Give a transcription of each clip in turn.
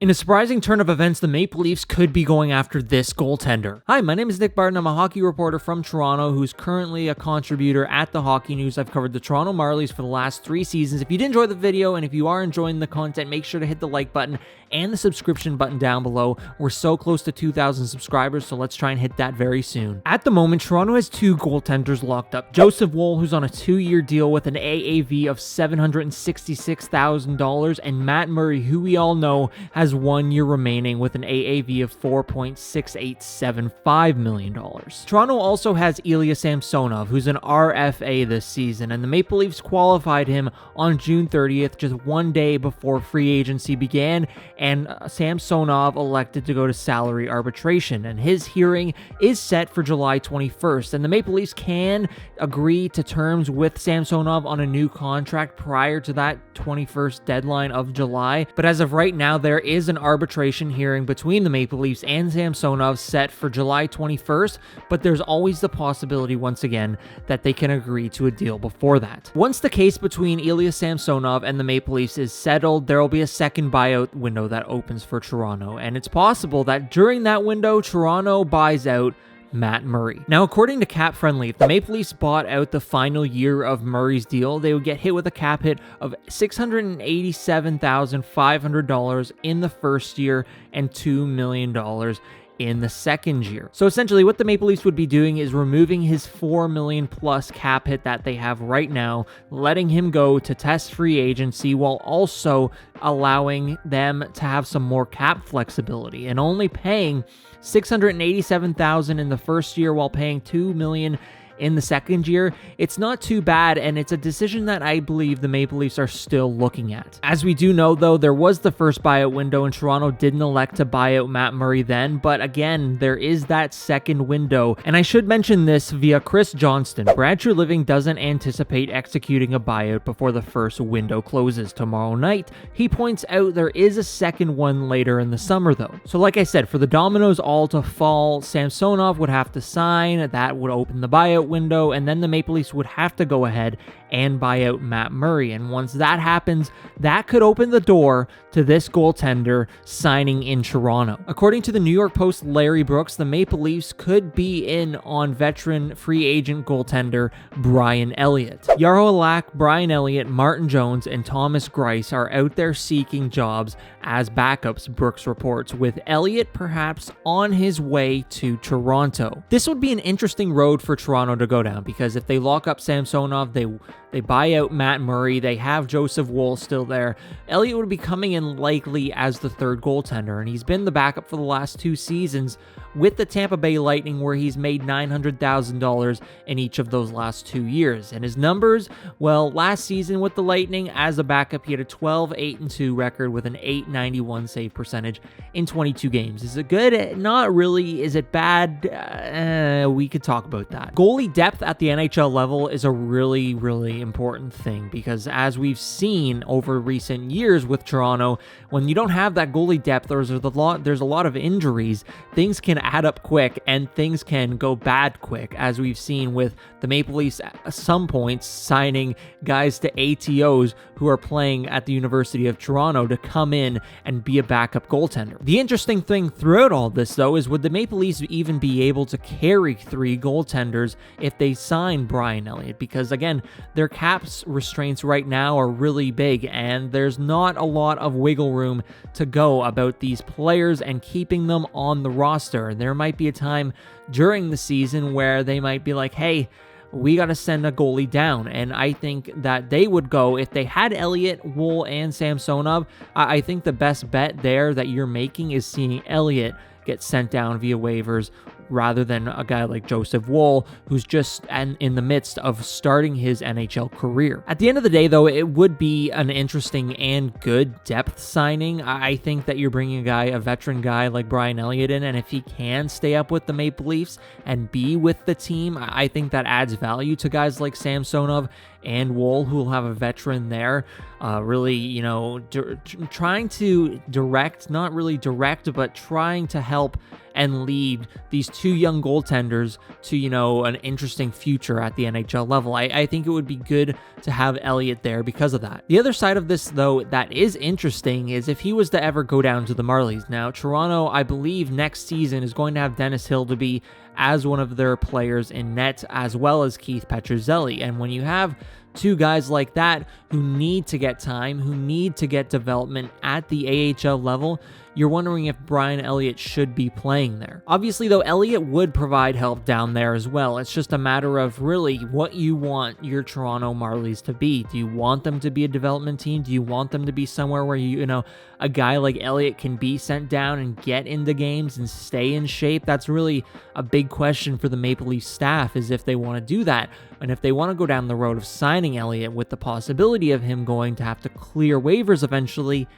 In a surprising turn of events, the Maple Leafs could be going after this goaltender. Hi, my name is Nick Barton. I'm a hockey reporter from Toronto who's currently a contributor at the Hockey News. I've covered the Toronto Marlies for the last 3 seasons. If you did enjoy the video and if you are enjoying the content, make sure to hit the like button and the subscription button down below. We're so close to 2,000 subscribers, so let's try and hit that very soon. At the moment, Toronto has 2 goaltenders locked up. Joseph Woll, who's on a 2-year deal with an AAV of $766,000, and Matt Murray, who we all know has 1 year remaining with an AAV of $4.6875 million. Toronto also has Ilya Samsonov, who's an RFA this season, and the Maple Leafs qualified him on June 30th, just 1 day before free agency began, and Samsonov elected to go to salary arbitration, and his hearing is set for July 21st, and the Maple Leafs can agree to terms with Samsonov on a new contract prior to that 21st deadline of July, but as of right now, there is an arbitration hearing between the Maple Leafs and Samsonov set for July 21st, but there's always the possibility, once again, that they can agree to a deal before that. Once the case between Ilya Samsonov and the Maple Leafs is settled, there will be a second buyout window that opens for Toronto, and it's possible that during that window, Toronto buys out Matt Murray. Now, according to Cap Friendly, if the Maple Leafs bought out the final year of Murray's deal, they would get hit with a cap hit of $687,500 in the first year and $2 million in the second year. So essentially what the Maple Leafs would be doing is removing his $4 million plus cap hit that they have right now, letting him go to test free agency while also allowing them to have some more cap flexibility and only paying $687,000 in the first year while paying $2 million in the second year. It's not too bad, and it's a decision that I believe the Maple Leafs are still looking at. As we do know, though, there was the first buyout window, and Toronto didn't elect to buy out Matt Murray then, but again, there is that second window, and I should mention this via Chris Johnston. Brad Treliving doesn't anticipate executing a buyout before the first window closes tomorrow night. He points out there is a second one later in the summer, though. So like I said, for the dominoes all to fall, Samsonov would have to sign, that would open the buyout window, and then the Maple Leafs would have to go ahead and buy out Matt Murray. And once that happens, that could open the door to this goaltender signing in Toronto. According to the New York Post, Larry Brooks, the Maple Leafs could be in on veteran free agent goaltender Brian Elliott. Yarrow Halak, Brian Elliott, Martin Jones, and Thomas Greiss are out there seeking jobs as backups, Brooks reports, with Elliott perhaps on his way to Toronto. This would be an interesting road for Toronto to go down, because if they lock up Samsonov, they buy out Matt Murray, they have Joseph Woll still there. Elliott would be coming in likely as the third goaltender, and he's been the backup for the last 2 seasons with the Tampa Bay Lightning, where he's made $900,000 in each of those last 2 years. And his numbers, well, last season with the Lightning as a backup, he had a 12-8-2 record with an .891 save percentage in 22 games. Is it good? Not really. Is it bad? We could talk about that. Goalie depth at the NHL level is a really, really important thing, because as we've seen over recent years with Toronto, when you don't have that goalie depth, there's a lot of injuries. Things can add up quick and things can go bad quick, as we've seen with the Maple Leafs at some points signing guys to ATOs who are playing at the University of Toronto to come in and be a backup goaltender. The interesting thing throughout all this, though, is would the Maple Leafs even be able to carry 3 goaltenders if they sign Brian Elliott? Because again, their caps restraints right now are really big, and there's not a lot of wiggle room to go about these players and keeping them on the roster. There might be a time during the season where they might be like, hey, we got to send a goalie down. And I think that they would go, if they had Elliott, Woll, and Samsonov, I think the best bet there that you're making is seeing Elliott get sent down via waivers rather than a guy like Joseph Woll, who's just in the midst of starting his NHL career. At the end of the day, though, it would be an interesting and good depth signing. I think that you're bringing a veteran guy like Brian Elliott in, and if he can stay up with the Maple Leafs and be with the team, I think that adds value to guys like Samsonov and Woll, who will have a veteran there, really, you know, trying to direct, not really direct, but trying to help and lead these two young goaltenders to, you know, an interesting future at the NHL level. I think it would be good to have Elliott there because of that. The other side of this, though, that is interesting is if he was to ever go down to the Marlies. Now, Toronto, I believe next season is going to have Dennis Hill to be as one of their players in net, as well as Keith Petruzzelli. And when you have two guys like that who need to get time, who need to get development at the AHL level, you're wondering if Brian Elliott should be playing there. Obviously, though, Elliott would provide help down there as well. It's just a matter of really what you want your Toronto Marlies to be. Do you want them to be a development team? Do you want them to be somewhere where, you know, a guy like Elliott can be sent down and get into games and stay in shape? That's really a big question for the Maple Leaf staff, is if they want to do that. And if they want to go down the road of signing Elliott with the possibility of him going to have to clear waivers eventually,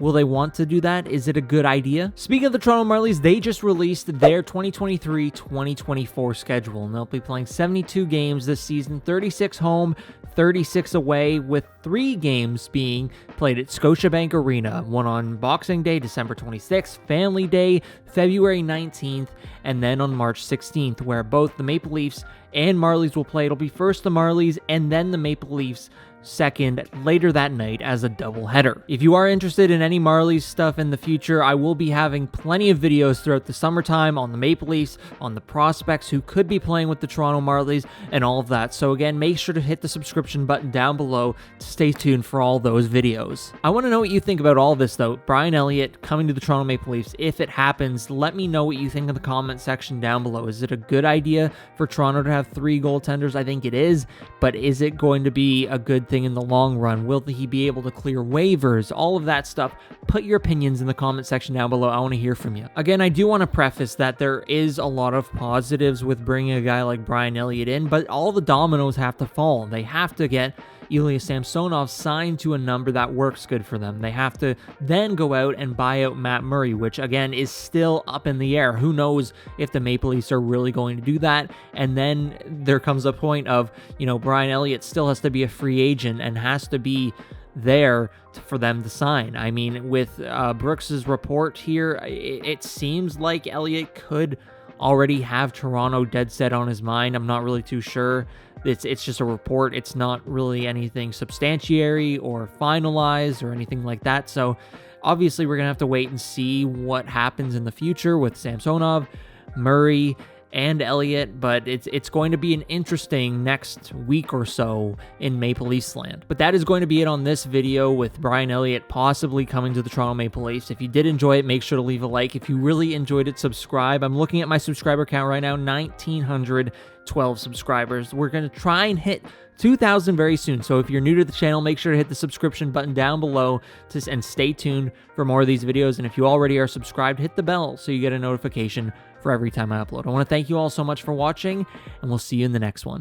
will they want to do that? Is it a good idea? Speaking of the Toronto Marlies, they just released their 2023-2024 schedule, and they'll be playing 72 games this season, 36 home, 36 away, with 3 games being played at Scotiabank Arena, one on Boxing Day, December 26th, Family Day, February 19th, and then on March 16th, where both the Maple Leafs and Marlies will play. It'll be first the Marlies and then the Maple Leafs second later that night as a doubleheader. If you are interested in any Marlies stuff in the future, I will be having plenty of videos throughout the summertime on the Maple Leafs, on the prospects who could be playing with the Toronto Marlies, and all of that. So again, make sure to hit the subscription button down below to stay tuned for all those videos. I want to know what you think about all this, though. Brian Elliott coming to the Toronto Maple Leafs, if it happens, let me know what you think in the comment section down below. Is it a good idea for Toronto to have 3 goaltenders? I think it is, but is it going to be a good thing in the long run? Will he be able to clear waivers? All of that stuff. Put your opinions in the comment section down below. I want to hear from you. Again, I do want to preface that there is a lot of positives with bringing a guy like Brian Elliott in, but all the dominoes have to fall. They have to get Ilya Samsonov signed to a number that works good for them. They have to then go out and buy out Matt Murray, which again is still up in the air. Who knows if the Maple Leafs are really going to do that? And then there comes a point of, you know, Brian Elliott still has to be a free agent and has to be there for them to sign. I mean, with Brooks's report here, it seems like Elliott could already have Toronto dead set on his mind. I'm not really too sure. It's just a report. It's not really anything substantiary or finalized or anything like that. So obviously we're going to have to wait and see what happens in the future with Samsonov, Murray, and Elliott, but it's going to be an interesting next week or so in Maple Leafs land. But that is going to be it on this video with Brian Elliott possibly coming to the Toronto Maple Leafs. If you did enjoy it, make sure to leave a like. If you really enjoyed it, subscribe. I'm looking at my subscriber count right now, 1,912 subscribers. We're going to try and hit 2,000 very soon. So if you're new to the channel, make sure to hit the subscription button down below and stay tuned for more of these videos. And if you already are subscribed, hit the bell so you get a notification for every time I upload. I want to thank you all so much for watching, and we'll see you in the next one.